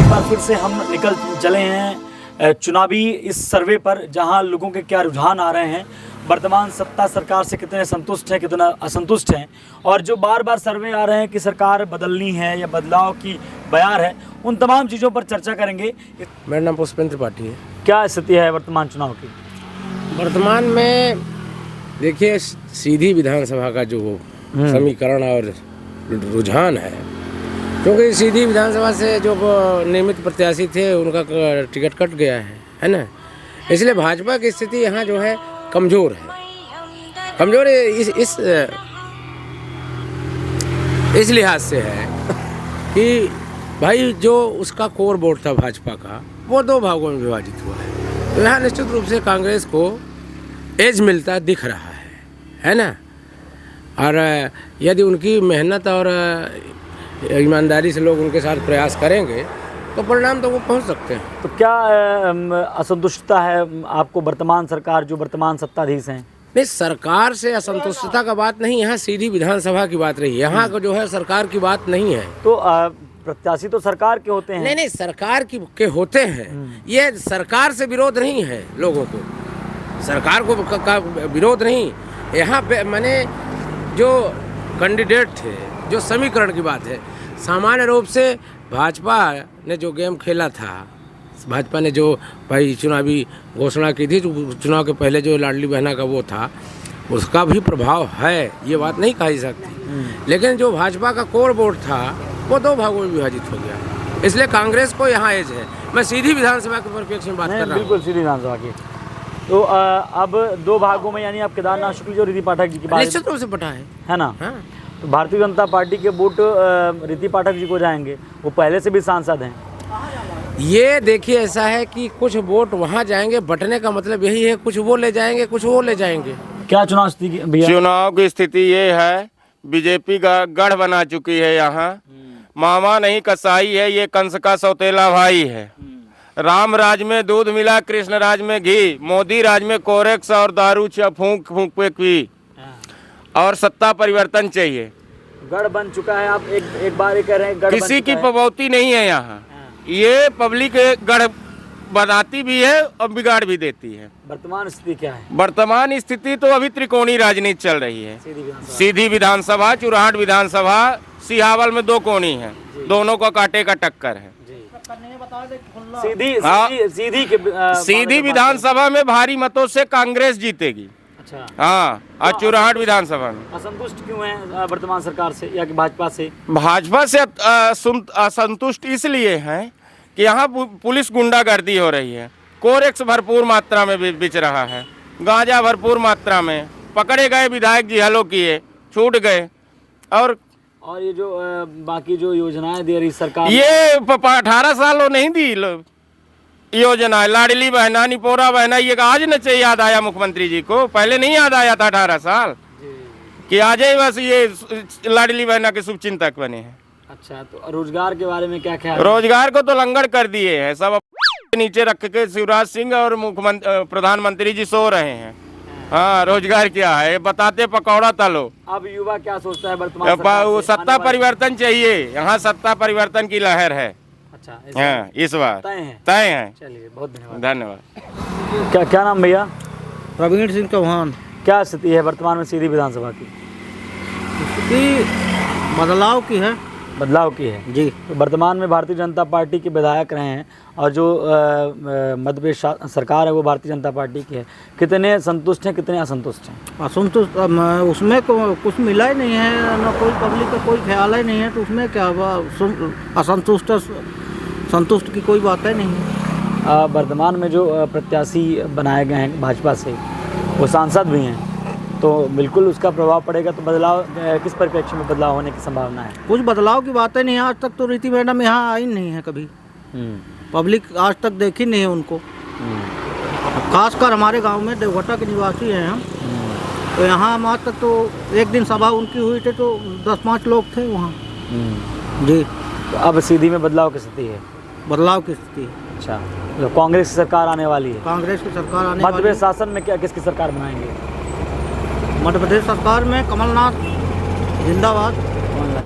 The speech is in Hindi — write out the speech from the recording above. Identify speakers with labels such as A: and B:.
A: एक बार फिर से हम निकल चले हैं चुनावी इस सर्वे पर, जहां लोगों के क्या रुझान आ रहे हैं, वर्तमान सत्ता सरकार से कितने संतुष्ट हैं, कितना असंतुष्ट हैं, और जो बार बार सर्वे आ रहे हैं कि सरकार बदलनी है या बदलाव की बयार है, उन तमाम चीज़ों पर चर्चा करेंगे।
B: मेरा नाम पुष्पेंद्र त्रिपाठी है।
A: क्या स्थिति है वर्तमान चुनाव की?
B: वर्तमान में देखिए, सीधी विधानसभा का जो समीकरण और रुझान है, क्योंकि सीधी विधानसभा से जो नियमित प्रत्याशी थे उनका टिकट कट गया है ना, इसलिए भाजपा की स्थिति यहाँ जो है कमज़ोर है। कमज़ोर इस लिहाज से है कि भाई जो उसका कोर वोट था भाजपा का, वो दो भागों में विभाजित हुआ है। तो यहाँ निश्चित रूप से कांग्रेस को एज मिलता दिख रहा है ना। और यदि उनकी मेहनत और ईमानदारी से लोग उनके साथ प्रयास करेंगे तो परिणाम तो वो पहुंच सकते हैं।
A: तो क्या असंतुष्टता है आपको वर्तमान सरकार, जो वर्तमान सत्ताधीश हैं?
B: नहीं, सरकार से असंतुष्टता का बात नहीं, यहाँ सीधी विधानसभा की बात रही है। यहाँ को जो है सरकार की बात नहीं है।
A: तो प्रत्याशी तो सरकार के होते हैं।
B: नहीं, सरकार के होते हैं। ये सरकार से विरोध नहीं है, लोगों को सरकार को का विरोध नहीं। यहाँ पे मैंने जो कैंडिडेट थे, जो समीकरण की बात है, सामान्य रूप से भाजपा ने जो गेम खेला था, भाजपा ने जो भाई चुनावी घोषणा की थी, चुनाव के पहले जो लाडली बहना का वो था, उसका भी प्रभाव है, ये बात नहीं कही सकती। लेकिन जो भाजपा का कोर वोट था वो दो भागों में विभाजित हो गया, इसलिए कांग्रेस को यहाँ एज है। मैं सीधी विधानसभा के परिप्रेक्ष्य में बात कर रहा हूँ।
A: बिल्कुल सीधी विधानसभा की। तो अब दो भागों में, यानी आप केदारनाथ शुक्ल जी और रिति पाठक जी की बात
B: निश्चित रूप से पता है
A: ना।
B: हाँ।
A: तो भारतीय जनता पार्टी के वोट रिति पाठक जी को जाएंगे, वो पहले से भी सांसद हैं।
B: ये देखिए, ऐसा है कि कुछ वोट वहाँ जाएंगे, बंटने का मतलब यही है, कुछ वो ले जाएंगे, कुछ वो ले जाएंगे।
A: क्या चुनाव स्थिति भैया?
C: चुनाव की स्थिति ये है, बीजेपी का गढ़ बना चुकी है यहाँ। मामा नहीं कसाई है, ये कंस का सौतेला भाई है। राम राज में दूध मिला, कृष्ण राज में घी, मोदी राज में कोरेक्स और दारू फूंक फूंक पे पी, और सत्ता परिवर्तन चाहिए।
A: गढ़ बन चुका है, आप एक बार ही कह रहे हैं गढ़
C: किसी की पबौती नहीं है यहाँ। ये पब्लिक गढ़ बनाती भी है और बिगाड़ भी देती है।
A: वर्तमान स्थिति क्या है?
C: वर्तमान स्थिति तो अभी त्रिकोणीय राजनीति चल रही है। सीधी विधानसभा, चुराहट विधानसभा, सिहावल में दो कोणी है, दोनों का कांटे का टक्कर है। सीधी विधानसभा में भारी मतों से कांग्रेस जीतेगी।
A: अच्छा।
C: हाँ, और चुराहट विधानसभा में
A: असंतुष्ट क्यों है वर्तमान सरकार से या कि भाजपा से?
C: भाजपा से असंतुष्ट इसलिए है कि यहाँ पुलिस गुंडागर्दी हो रही है, कोरेक्स भरपूर मात्रा में बिच रहा है, गांजा भरपूर मात्रा में, पकड़े गए विधायक जी हलो किए, छूट गए। और
A: ये जो बाकी जो योजनाएं दे रही सरकार,
C: ये 18 सालों नहीं दी योजना, लाडली बहना, निपोरा बहना, ये आज न चाहिए याद आया मुख्यमंत्री जी को, पहले नहीं याद आया था 18 साल कि आज ही बस ये लाडली बहना के शुभचिंतक बने हैं।
A: अच्छा, तो रोजगार के बारे में क्या ख्याल?
C: रोजगार को तो लंगड़ कर दिए हैं, सब नीचे रख के शिवराज सिंह और प्रधानमंत्री जी सो रहे हैं। हाँ, रोजगार क्या है बताते, पकौड़ा तलो।
A: अब युवा क्या सोचता है वर्तमान?
C: सत्ता परिवर्तन चाहिए, यहाँ सत्ता परिवर्तन की लहर है।
A: अच्छा,
C: हाँ, इस बार तय है।
A: चलिए, बहुत
C: धन्यवाद।
A: क्या नाम भैया?
D: प्रवीण सिंह चौहान।
A: क्या स्थिति है वर्तमान में सीधी विधानसभा की?
D: स्थिति बदलाव की है।
A: बदलाव की है
D: जी।
A: तो वर्तमान में भारतीय जनता पार्टी के विधायक रहे हैं, और जो मध्य प्रदेश सरकार है वो भारतीय जनता पार्टी की है। कितने संतुष्ट हैं, कितने असंतुष्ट हैं?
D: असंतुष्ट उसमें कुछ मिला ही नहीं है ना, कोई पब्लिक का कोई ख्याल ही नहीं है, तो उसमें क्या असंतुष्ट संतुष्ट की कोई बात ही नहीं है।
A: वर्तमान में जो प्रत्याशी बनाए गए हैं भाजपा से, वो सांसद भी हैं, तो बिल्कुल उसका प्रभाव पड़ेगा। तो बदलाव किस परिप्रेक्ष्य में बदलाव होने की संभावना है?
D: कुछ बदलाव की बातें नहीं है। आज तक तो रिति मैडम यहाँ आई नहीं है कभी, पब्लिक आज तक देखी नहीं है उनको। खासकर हमारे गांव में देवघटा के निवासी हैं हम, तो यहाँ हम आज तक तो एक दिन सभा उनकी हुई थी तो 10-5 लोग थे वहाँ। जी।
A: तो अब सीधी में बदलाव की स्थिति है?
D: बदलाव की स्थिति है।
A: अच्छा, तो कांग्रेस की सरकार आने वाली है?
D: कांग्रेस की सरकार आने
A: मध्य प्रदेश शासन में क्या किसकी सरकार बनाएंगे?
D: मध्य प्रदेश सरकार में कमलनाथ जिंदाबाद।